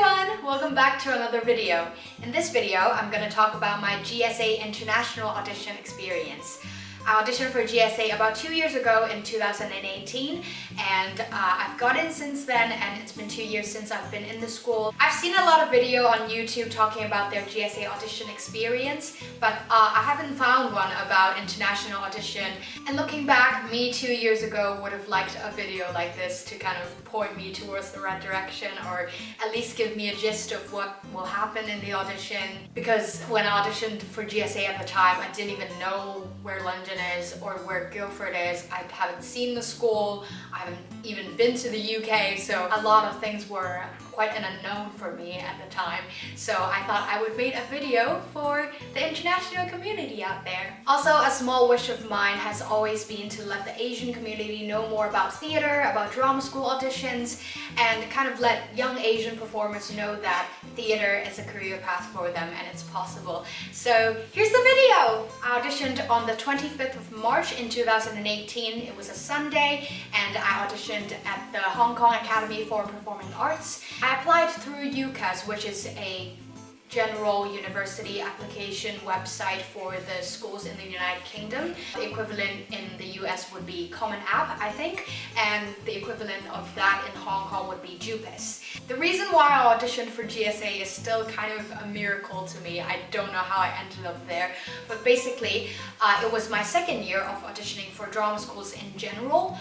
everyone! Welcome back to another video. In this video, I'm going to talk about my GSA international audition experience. I auditioned for GSA about 2 years ago in 2018 and I've got in since then, and it's been 2 years since I've been in the school. I've seen a lot of video on YouTube talking about their GSA audition experience, but I haven't found one about international audition. And looking back, me 2 years ago would have liked a video like this to kind of point me towards the right direction, or at least give me a gist of what will happen in the audition. Because when I auditioned for GSA at the time, I didn't even know where London is or where Guildford is. I haven't seen the school, I haven't even been to the UK, so a lot of things were quite an unknown for me at the time. So I thought I would make a video for the international community out there. Also, a small wish of mine has always been to let the Asian community know more about theatre, about drama school auditions, and kind of let young Asian performers know that theatre is a career path for them and it's possible. So here's the video! I auditioned on the 25th of March in 2018. It was a Sunday, and I auditioned at the Hong Kong Academy for Performing Arts. I applied through UCAS, which is a general university application website for the schools in the United Kingdom. The equivalent in the US would be Common App, I think, and the equivalent of that in Hong Kong would be JUPAS. The reason why I auditioned for GSA is still kind of a miracle to me. I don't know how I ended up there, but basically it was my second year of auditioning for drama schools in general.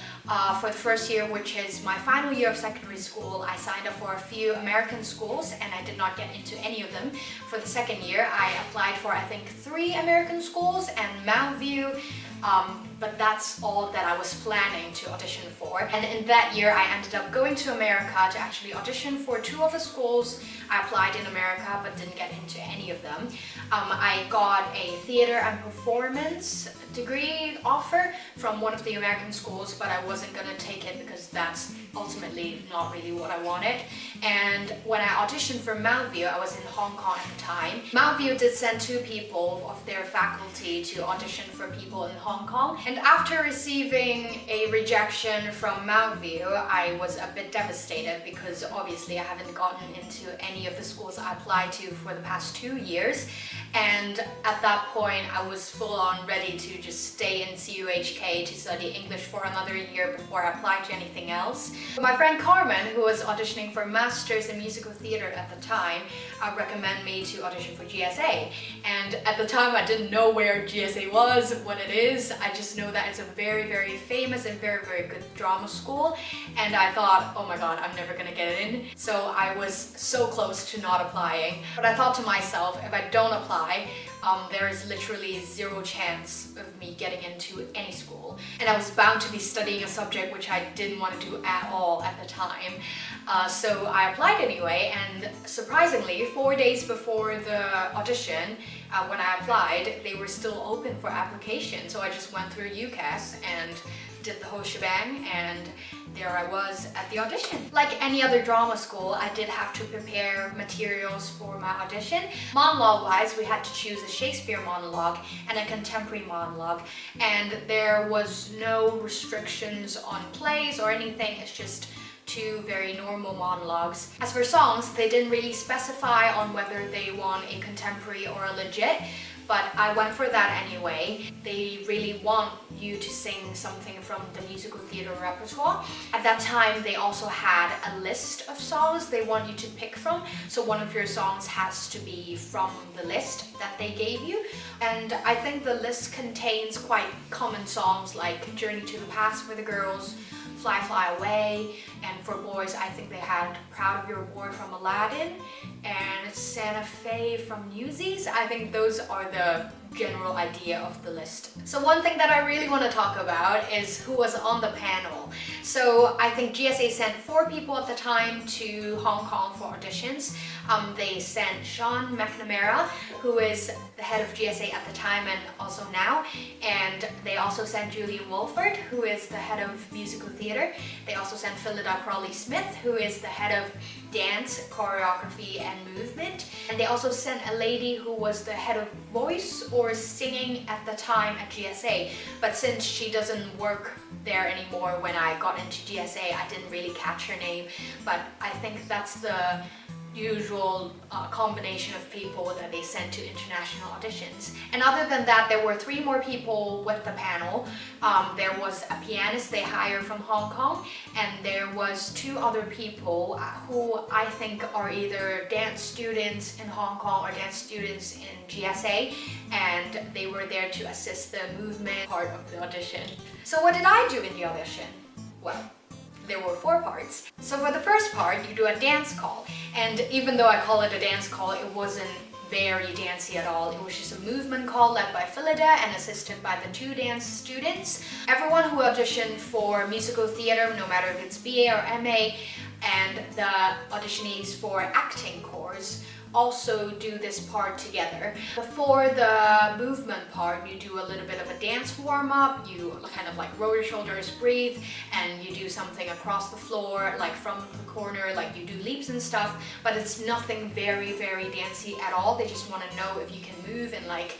For the first year, which is my final year of secondary school, I signed up for a few American schools and I did not get into any of them. For the second year, I applied for I think 3 American schools and Mountain View, but that's all that I was planning to audition for. And in that year, I ended up going to America to actually audition for 2 of the schools. I applied in America but didn't get into any of them. I got a theatre and performance degree offer from one of the American schools, but I wasn't gonna take it because that's ultimately not really what I wanted. And when I auditioned for Mountain View, I was in Hong Kong at the time. Mountain View did send 2 people of their faculty to audition for people in Hong Kong. And after receiving a rejection from Mountain View, I was a bit devastated because obviously I haven't gotten into any of the schools I applied to for the past 2 years. And at that point, I was full on ready to just stay in CUHK to study English for another year before I applied to anything else. My friend Carmen, who was auditioning for Masters in Musical Theatre at the time, recommended me to audition for GSA. And at the time, I didn't know where GSA was, what it is. I just know that it's a very, very famous and very, very good drama school. And I thought, oh my god, I'm never gonna get in. So I was so close to not applying. But I thought to myself, if I don't apply, there is literally 0 chance of me getting into any school. And I was bound to be studying a subject which I didn't want to do at all at the time. So I applied anyway, and surprisingly, 4 days before the audition, when I applied, they were still open for application. So I just went through UCAS and did the whole shebang, and there I was at the audition. Like any other drama school, I did have to prepare materials for my audition. Monologue-wise, we had to choose a Shakespeare monologue and a contemporary monologue, and there was no restrictions on plays or anything. It's just 2 very normal monologues. As for songs, they didn't really specify on whether they want a contemporary or a legit, but I went for that anyway. They really want you to sing something from the musical theatre repertoire. At that time, they also had a list of songs they want you to pick from, so one of your songs has to be from the list that they gave you. And I think the list contains quite common songs like Journey to the Past for the girls, Fly Fly Away, and for boys I think they had Proud of Your Boy from Aladdin and Santa Fe from Newsies. I think those are the general idea of the list. So one thing that I really want to talk about is who was on the panel. So I think GSA sent 4 people at the time to Hong Kong for auditions. They sent Sean McNamara, who is the head of GSA at the time and also now, and they also sent Julian Wolford, who is the head of musical theatre. They also sent Phillida Crawley-Smith, who is the head of dance, choreography and movement, and they also sent a lady who was the head of voice course singing at the time at GSA, but since she doesn't work there anymore when I got into GSA, I didn't really catch her name, but I think that's the usual combination of people that they send to international auditions. And other than that, there were 3 more people with the panel. There was a pianist they hired from Hong Kong, and there was 2 other people who I think are either dance students in Hong Kong or dance students in GSA, and they were there to assist the movement part of the audition. So what did I do in the audition? Well, there were 4 parts. So for the first part, you do a dance call. And even though I call it a dance call, it wasn't very dancey at all. It was just a movement call led by Phillida and assisted by the 2 dance students. Everyone who auditioned for musical theater, no matter if it's BA or MA, and the auditionees for acting course also do this part together. Before the movement part, you do a little bit of a dance warm-up, you kind of like roll your shoulders, breathe, and you do something across the floor, like from the corner, like you do leaps and stuff, but it's nothing very, very dancey at all. They just want to know if you can move and like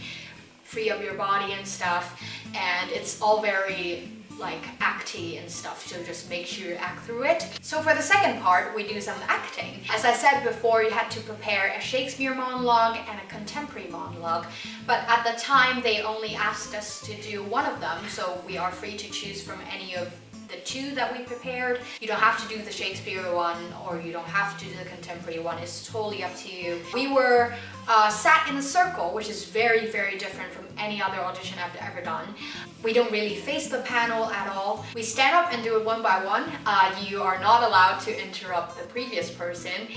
free up your body and stuff, and it's all very like acty and stuff, so just make sure you act through it. So for the second part, we do some acting. As I said before, you had to prepare a Shakespeare monologue and a contemporary monologue, but at the time they only asked us to do one of them, so we are free to choose from any of the 2 that we prepared. You don't have to do the Shakespeare one, or you don't have to do the contemporary one. It's totally up to you. We were sat in a circle, which is very, very different from any other audition I've ever done. We don't really face the panel at all. We stand up and do it one by one. You are not allowed to interrupt the previous person.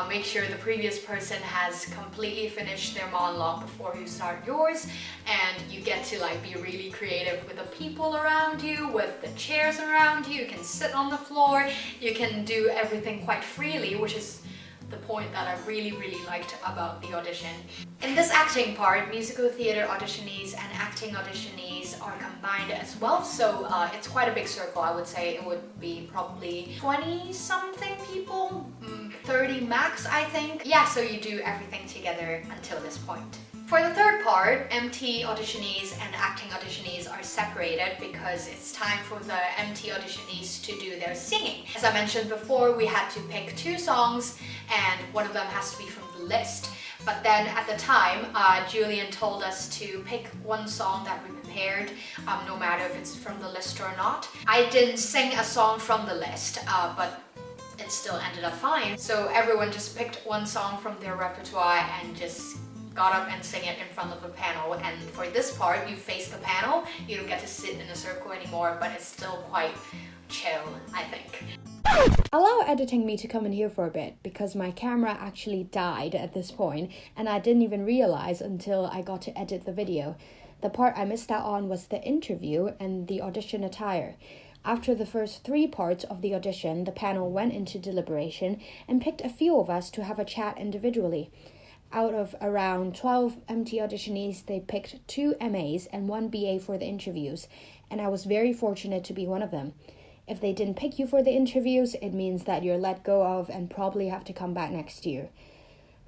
Make sure the previous person has completely finished their monologue before you start yours, and you get to like be really creative with the people around you, with the chairs around you. You can sit on the floor, you can do everything quite freely, which is the point that I really, really liked about the audition. In this acting part, musical theater auditionees and acting auditionees are combined as well, so it's quite a big circle. I would say it would be probably 20-something people, 30 max, I think. Yeah, so you do everything together until this point. For the third part, MT auditionees and acting auditionees are separated because it's time for the MT auditionees to do their singing. As I mentioned before, we had to pick 2 songs, and one of them has to be from the list. But then at the time, Julian told us to pick one song that we prepared, no matter if it's from the list or not. I didn't sing a song from the list, but it still ended up fine. So everyone just picked one song from their repertoire and just got up and sang it in front of a panel. And for this part, you face the panel. You don't get to sit in a circle anymore, but it's still quite chill, I think. Allow editing me to come in here for a bit, because my camera actually died at this point, and I didn't even realize until I got to edit the video. The part I missed out on was the interview and the audition attire. After the first 3 parts of the audition, the panel went into deliberation and picked a few of us to have a chat individually. Out of around 12 MT auditionees, they picked 2 MAs and 1 BA for the interviews, and I was very fortunate to be one of them. If they didn't pick you for the interviews, it means that you're let go of and probably have to come back next year.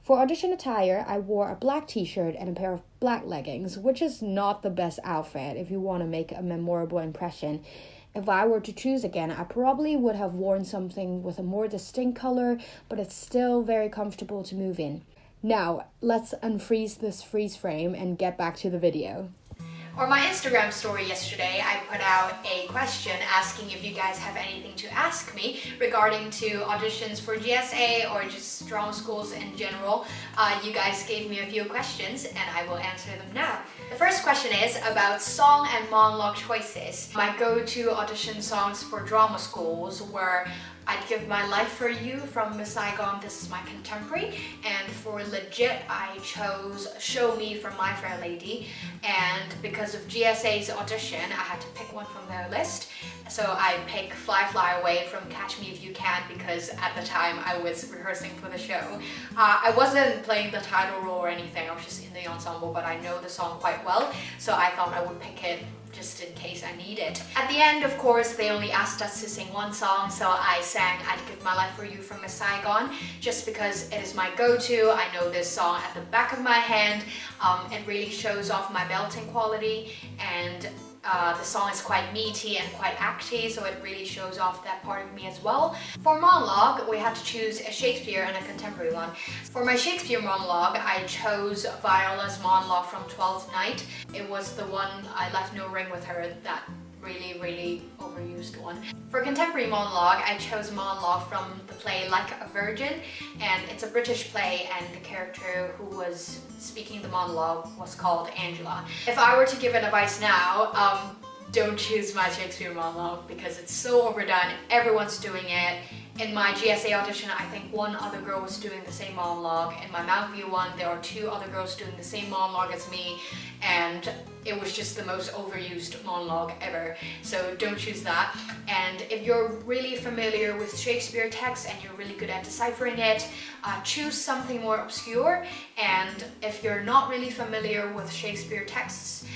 For audition attire, I wore a black t-shirt and a pair of black leggings, which is not the best outfit if you want to make a memorable impression. If I were to choose again, I probably would have worn something with a more distinct color, but it's still very comfortable to move in. Now, let's unfreeze this freeze frame and get back to the video. On my Instagram story yesterday, I put out a question asking if you guys have anything to ask me regarding to auditions for GSA or just drama schools in general. You guys gave me a few questions and I will answer them now. The first question is about song and monologue choices. My go-to audition songs for drama schools were I'd Give My Life For You from Miss Saigon, this is my contemporary, and for legit I chose Show Me from My Fair Lady, and because of GSA's audition I had to pick one from their list, so I picked Fly Fly Away from Catch Me If You Can because at the time I was rehearsing for the show. I wasn't playing the title role or anything, I was just in the ensemble, but I know the song quite well, so I thought I would pick it just in case I need it. At the end, of course, they only asked us to sing one song, so I sang I'd Give My Life For You from Miss Saigon, just because it is my go-to. I know this song at the back of my hand. It really shows off my belting quality, and the song is quite meaty and quite acty, so it really shows off that part of me as well. For monologue, we had to choose a Shakespeare and a contemporary one. For my Shakespeare monologue, I chose Viola's monologue from Twelfth Night. It was the one I left no ring with her, that really overused one. For contemporary monologue, I chose a monologue from the play Like a Virgin, and it's a British play, and the character who was speaking the monologue was called Angela. If I were to give an advice now, don't choose my Shakespeare monologue because it's so overdone. Everyone's doing it. In my GSA audition, I think one other girl was doing the same monologue. In my Mountain View one, there are 2 other girls doing the same monologue as me, and it was just the most overused monologue ever. So don't choose that. And if you're really familiar with Shakespeare text and you're really good at deciphering it, choose something more obscure. And if you're not really familiar with Shakespeare texts,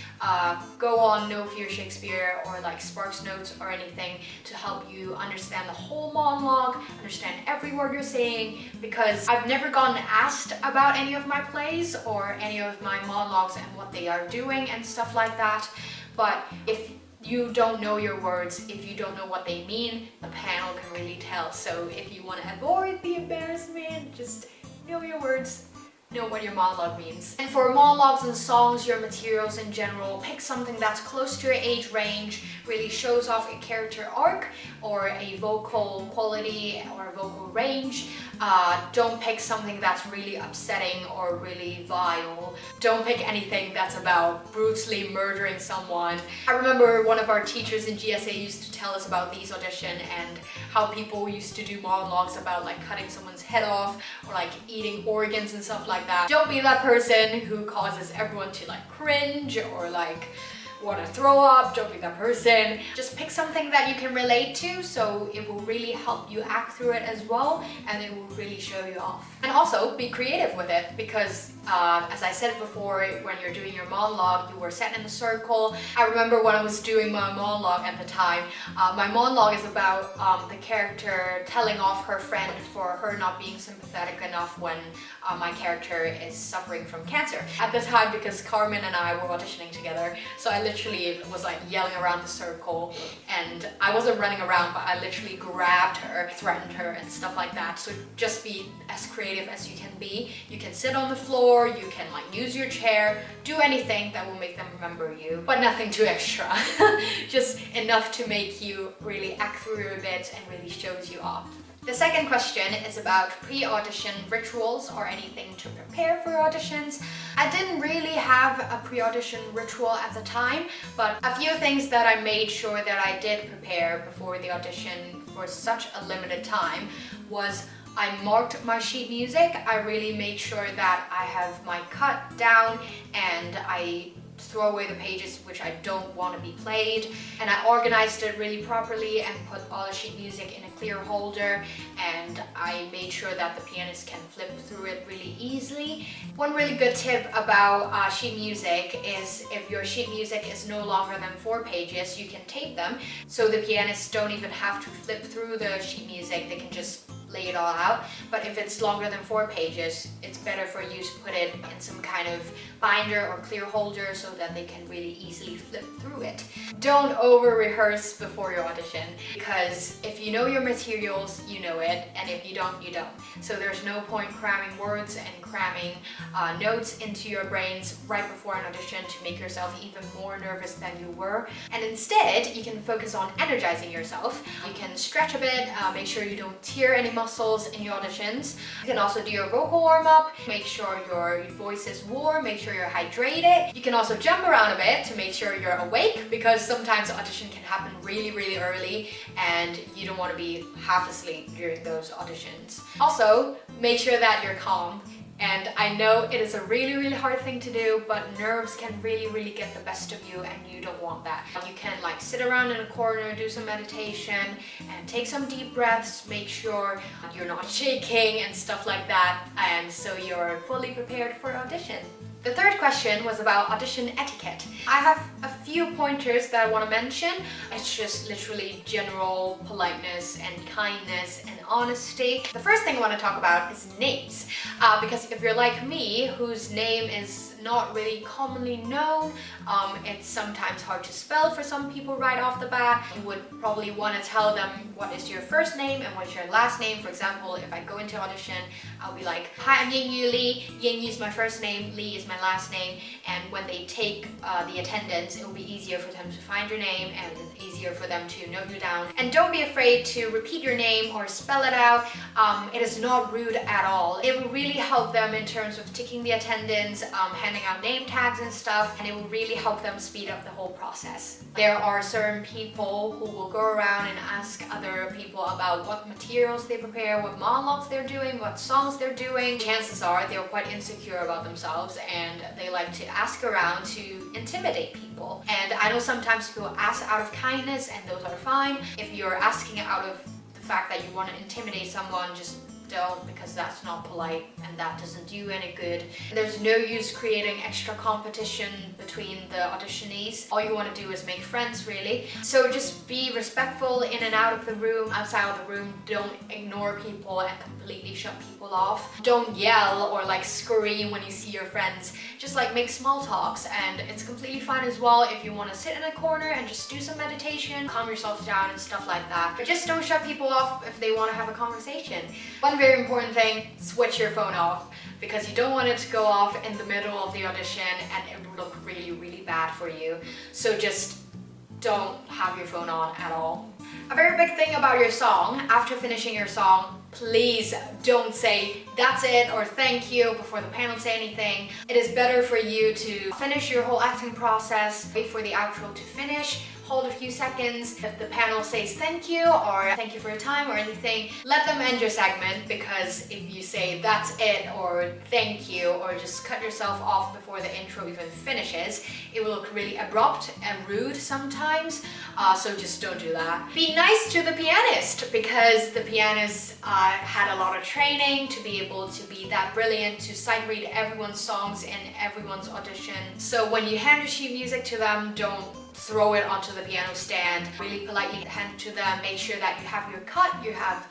go on No Fear Shakespeare or like Sparks Notes or anything to help you understand the whole monologue, understand every word you're saying, because I've never gotten asked about any of my plays or any of my monologues and what they are doing and stuff like that. But if you don't know your words, if you don't know what they mean, the panel can really tell. So if you want to avoid the embarrassment, just know your words, know what your monologue means. And for monologues and songs, your materials in general, pick something that's close to your age range, really shows off a character arc or a vocal quality or a vocal range. Don't pick something that's really upsetting or really vile. Don't pick anything that's about brutally murdering someone. I remember one of our teachers in GSA used to tell us about these auditions and how people used to do monologues about like cutting someone's head off or like eating organs and stuff like that. Don't be that person who causes everyone to like cringe or like want to throw up. Don't be that person. Just pick something that you can relate to, so it will really help you act through it as well, and it will really show you off. And also be creative with it, because as I said before, when you're doing your monologue, you were set in a circle. I remember when I was doing my monologue at the time, my monologue is about the character telling off her friend for her not being sympathetic enough when my character is suffering from cancer. At the time, because Carmen and I were auditioning together, so I literally was like yelling around the circle, and I wasn't running around, but I literally grabbed her, threatened her and stuff like that. So just be as creative as you can be. You can sit on the floor, you can like use your chair, do anything that will make them remember you, but nothing too extra. Just enough to make you really act through your bit and really shows you off. The second question is about pre-audition rituals or anything to prepare for auditions. I didn't really have a pre-audition ritual at the time, but a few things that I made sure that I did prepare before the audition for such a limited time was I marked my sheet music. I really made sure that I have my cut down and I throw away the pages which I don't want to be played, and I organized it really properly and put all the sheet music in a clear holder, and I made sure that the pianist can flip through it really easily. One really good tip about sheet music is if your sheet music is no longer than 4 pages, you can tape them so the pianists don't even have to flip through the sheet music, they can just lay it all out. But if it's longer than 4 pages, it's better for you to put it in some kind of binder or clear holder so that they can really easily flip through it. Don't over rehearse before your audition, because if you know your materials, you know it, and if you don't, you don't. So there's no point cramming words and cramming notes into your brains right before an audition to make yourself even more nervous than you were. And instead, you can focus on energizing yourself. You can stretch a bit, make sure you don't tear any muscles in your auditions. You can also do your vocal warm-up, make sure your voice is warm, make sure you're hydrated. You can also jump around a bit to make sure you're awake, because sometimes the audition can happen really early and you don't want to be half asleep during those auditions. Also, make sure that you're calm. And I know it is a really hard thing to do, but nerves can really get the best of you, and you don't want that. You can like sit around in a corner, do some meditation and take some deep breaths, make sure you're not shaking and stuff like that, and so you're fully prepared for audition. The third question was about audition etiquette. I have a few pointers that I want to mention. It's just literally general politeness and kindness and honesty. The first thing I want to talk about is names. Because if you're like me, whose name is not really commonly known, it's sometimes hard to spell for some people right off the bat. You would probably want to tell them what is your first name and what is your last name. For example, if I go into audition, I'll be like, hi, I'm Yingyu Lee. Yingyu is my first name, Lee is my last name, and when they take the attendance, it will be easier for them to find your name and easier for them to note you down. And don't be afraid to repeat your name or spell it out. It is not rude at all. It will really help them in terms of ticking the attendance, handing out name tags and stuff, and it will really help them speed up the whole process. There are certain people who will go around and ask other people about what materials they prepare, what monologues they're doing, what songs they're doing. Chances are they're quite insecure about themselves and they like to ask around to intimidate people. And I know sometimes people ask out of kindness and those are fine. If you're asking out of the fact that you want to intimidate someone, just don't, because that's not polite and that doesn't do any good. There's no use creating extra competition between the auditionees. All you want to do is make friends, really. So just be respectful in and out of the room. Outside of the room, don't ignore people and completely shut people off. Don't yell or like scream when you see your friends. Just like make small talks, and it's completely fine as well if you want to sit in a corner and just do some meditation, calm yourself down and stuff like that. But just don't shut people off if they want to have a conversation. One very important thing, switch your phone off, because you don't want it to go off in the middle of the audition and it will look really, really bad for you. So just don't have your phone on at all. A very big thing about your song, after finishing your song, please don't say that's it or thank you before the panel say anything. It is better for you to finish your whole acting process, wait for the outro to finish, hold a few seconds. If the panel says thank you or thank you for your time or anything, let them end your segment, because if you say that's it or thank you or just cut yourself off before the intro even finishes, it will look really abrupt and rude sometimes, so just don't do that. Be nice to the pianist, because the pianist had a lot of training to be able to be that brilliant, to sight read everyone's songs in everyone's audition. So when you hand your sheet music to them, don't throw it onto the piano stand. Really politely hand it to them. Make sure that you have your cut, you have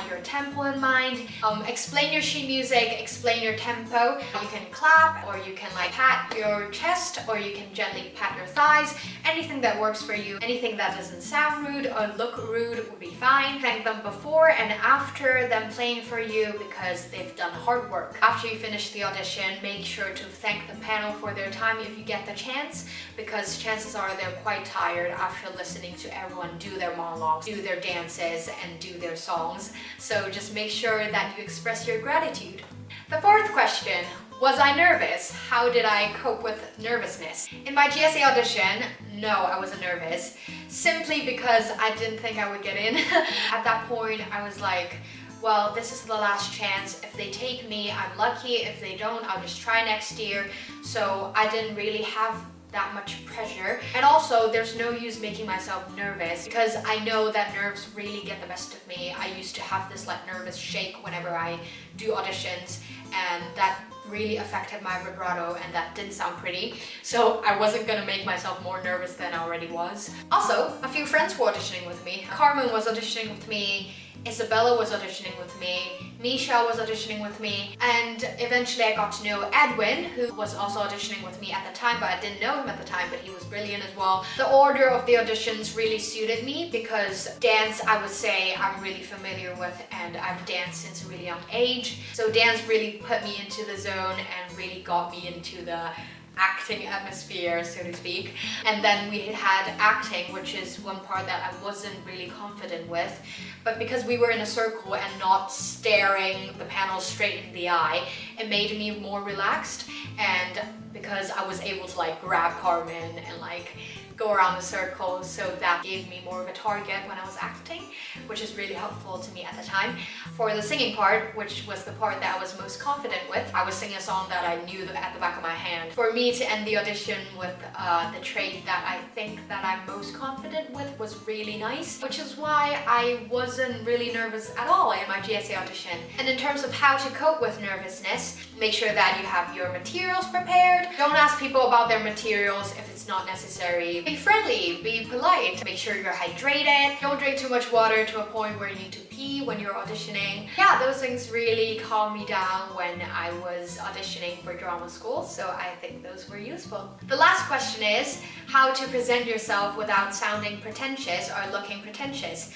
your tempo in mind. Explain your sheet music, explain your tempo. You can clap, or you can like pat your chest, or you can gently pat your thighs. Anything that works for you. Anything that doesn't sound rude or look rude will be fine. Thank them before and after them playing for you, because they've done hard work. After you finish the audition, make sure to thank the panel for their time if you get the chance, because chances are they're quite tired after listening to everyone do their monologues, do their dances, and do their songs. So just make sure that you express your gratitude. The fourth question, was I nervous? How did I cope with nervousness? In my GSA audition, no, I wasn't nervous, simply because I didn't think I would get in. At that point, I was like, well, this is the last chance. If they take me, I'm lucky. If they don't, I'll just try next year. So I didn't really have that much pressure, and also there's no use making myself nervous, because I know that nerves really get the best of me. I used to have this like nervous shake whenever I do auditions, and that really affected my vibrato, and that didn't sound pretty, so I wasn't gonna make myself more nervous than I already was. Also, a few friends were auditioning with me. Carmen was auditioning with me, Isabella was auditioning with me, Misha was auditioning with me, and eventually I got to know Edwin, who was also auditioning with me at the time, but I didn't know him at the time, but he was brilliant as well. The order of the auditions really suited me, because dance, I would say, I'm really familiar with, and I've danced since a really young age. So dance really put me into the zone and really got me into the acting atmosphere, so to speak. And then we had acting, which is one part that I wasn't really confident with, but because we were in a circle and not staring the panel straight in the eye, it made me more relaxed. And because I was able to like grab Carmen and like go around the circle, so that gave me more of a target when I was acting, which is really helpful to me at the time. For the singing part, which was the part that I was most confident with, I was singing a song that I knew at the back of my hand. For me to end the audition with the trait that I think that I'm most confident with was really nice, which is why I wasn't really nervous at all in my GSA audition. And in terms of how to cope with nervousness, this. Make sure that you have your materials prepared. Don't ask people about their materials if it's not necessary. Be friendly, be polite. Make sure you're hydrated. Don't drink too much water to a point where you need to pee when you're auditioning. Yeah, those things really calmed me down when I was auditioning for drama school, so I think those were useful. The last question is how to present yourself without sounding pretentious or looking pretentious,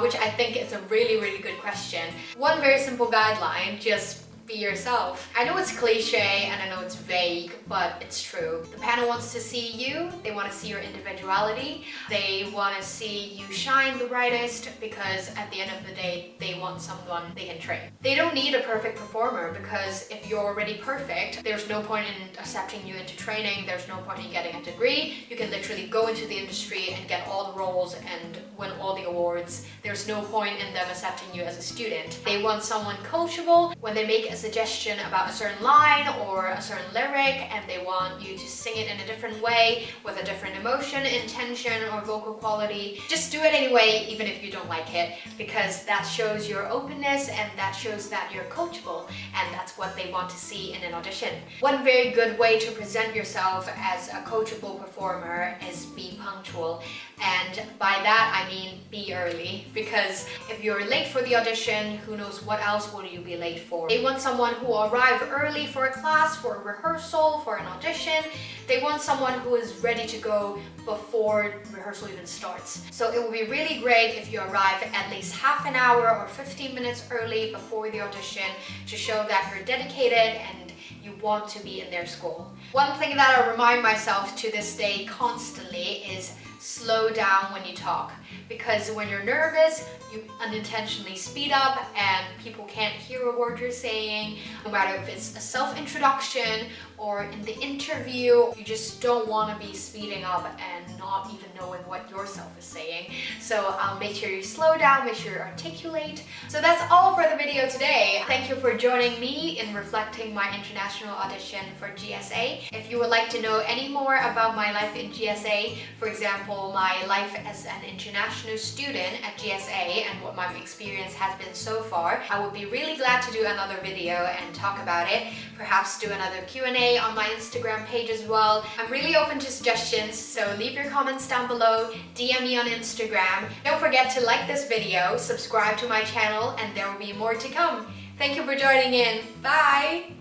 which I think is a really good question. One very simple guideline, just be yourself. I know it's cliche and I know it's vague, but it's true. The panel wants to see you, they want to see your individuality, they want to see you shine the brightest, because at the end of the day, they want someone they can train. They don't need a perfect performer, because if you're already perfect, there's no point in accepting you into training, there's no point in getting a degree. You can literally go into the industry and get all the roles and win all the awards. There's no point in them accepting you as a student. They want someone coachable. When they make a suggestion about a certain line or a certain lyric and they want you to sing it in a different way with a different emotion, intention, or vocal quality, just do it anyway, even if you don't like it, because that shows your openness and that shows that you're coachable, and that's what they want to see in an audition. One very good way to present yourself as a coachable performer is be punctual, and by that I mean be early, because if you're late for the audition, who knows what else will you be late for. They want someone who will arrive early for a class, for a rehearsal, for an audition. They want someone who is ready to go before rehearsal even starts. So it will be really great if you arrive at least half an hour or 15 minutes early before the audition to show that you're dedicated and you want to be in their school. One thing that I remind myself to this day constantly is slow down when you talk, because when you're nervous, you unintentionally speed up and people can't hear a word you're saying. No matter if it's a self-introduction or in the interview, you just don't want to be speeding up and not even knowing what yourself is saying. So make sure you slow down, make sure you articulate. So that's all for the video today. Thank you for joining me in reflecting my international audition for GSA. If you would like to know any more about my life in GSA, for example, my life as an international student at GSA and what my experience has been so far, I would be really glad to do another video and talk about it. Perhaps do another Q&A on my Instagram page as well. I'm really open to suggestions, so leave your comments down below, DM me on Instagram. Don't forget to like this video, subscribe to my channel, and there will be more to come. Thank you for joining in. Bye!